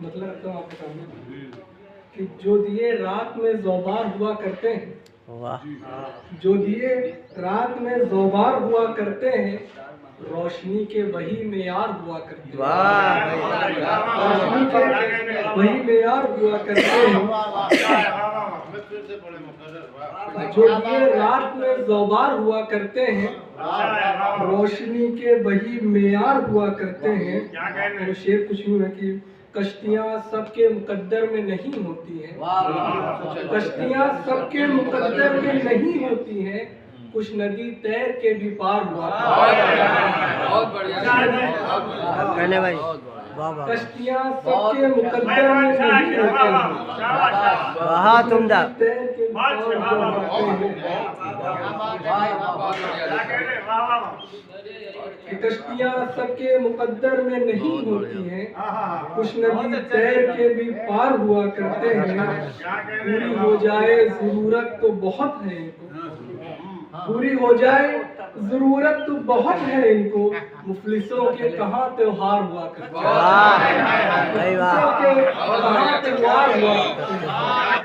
मतलब तो आपके सामने कि जो दिए रात में ज़ौबार हुआ करते हैं। वाह। जो दिए रात में ज़ौबार हुआ करते हैं, रोशनी के वही मेयार हुआ करते हैं। वाह। रोशनी के वही मेयार हुआ करते हैं। जो दिए रात में ज़ौबार हुआ करते हैं, रोशनी के वही मेयार हुआ करते हैं। और शेर कुछ यूं है कि कश्तियाँ सबके मुकद्दर में नहीं होती हैं। कश्तियाँ सबके मुकद्दर में नहीं होती हैं, कुछ नदी तैर के भी पार हुआ। बहुत बढ़िया। कहने भाई वाह वाह। कश्तियाँ सबके मुकद्दर में नहीं होती हैं, वाह तुमदा। तैर के भी पार हुआ करते हैं। कि कश्तियाँ सबके मुकद्दर में नहीं होती हैं, कुछ नदी तैर के भी पार हुआ करते हैं। पूरी हो जाए जरूरत तो बहुत है इनको, पूरी हो जाए जरूरत तो बहुत है इनको, मुफलिसों के कहाँ त्योहार हुआ करते हैं। वाह भाई वाह। मुफलिसों के कहाँ त्योहार हुआ करते हैं।